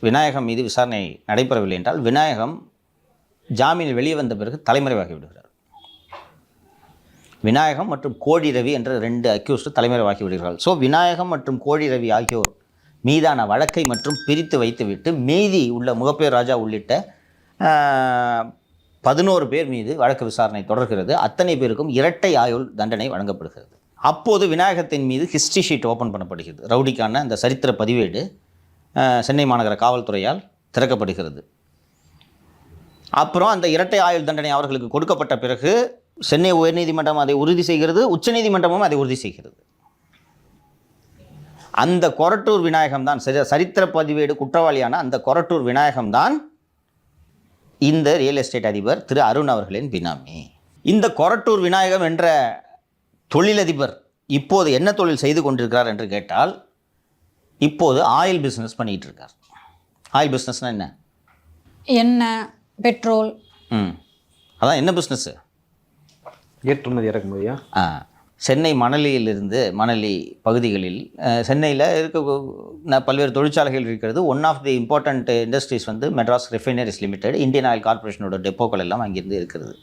விநாயகம் மீது விசாரணை நடைபெறவில்லை என்றால், விநாயகம் ஜாமீனில் வெளியே வந்த பிறகு தலைமறைவாகி விடுகிறார். விநாயகம் மற்றும் கோடி ரவி என்ற 2 அக்யூஸ்டு தலைமறைவாகி விடுகிறார்கள். ஸோ விநாயகம் மற்றும் கோடி ரவி ஆகியோர் மீதான வழக்கை மற்றும் பிரித்து வைத்துவிட்டு மீதி உள்ள முகப்பேர் ராஜா உள்ளிட்ட 11 பேர் மீது வழக்கு விசாரணை தொடர்கிறது. அத்தனை பேருக்கும் இரட்டை ஆயுள் தண்டனை வழங்கப்படுகிறது. அப்போது விநாயகத்தின் மீது ஹிஸ்ட்ரி ஷீட் ஓப்பன் பண்ணப்படுகிறது. ரவுடிக்கான அந்த சரித்திர பதிவேடு சென்னை மாநகர காவல்துறையால் திறக்கப்படுகிறது. அப்புறம் அந்த இரட்டை ஆயுள் தண்டனை அவர்களுக்கு கொடுக்கப்பட்ட பிறகு சென்னை உயர்நீதிமன்றம் அதை உறுதி செய்கிறது, உச்சநீதிமன்றமும் அதை உறுதி செய்கிறது. அந்த கொரட்டூர் விநாயகம் தான், சரித்திர பதிவேடு குற்றவாளியான அந்த கொரட்டூர் விநாயகம் தான் இந்த ரியல் எஸ்டேட் அதிபர் திரு அருண் அவர்களின் பினாமி. இந்த கொரட்டூர் விநாயகம் என்ற தொழிலதிபர் இப்போது என்ன தொழில் செய்து கொண்டிருக்கிறார் என்று கேட்டால், இப்போது ஆயில் பிஸ்னஸ் பண்ணிகிட்டு இருக்கார். ஆயில் பிஸ்னஸ்னால் என்ன? எண்ணெய், பெட்ரோல். அதான் என்ன பிஸ்னஸ்ஸு? ஏற்றுமதி இறக்குமதியா? சென்னை மணலி பகுதிகளில் சென்னையில் இருக்க பல்வேறு தொழிற்சாலைகள் இருக்கிறது. One of the important industries வந்து Madras refineries limited, Indian oil கார்பரேஷனோட டெப்போக்கள் எல்லாம் அங்கிருந்து இருக்கிறது.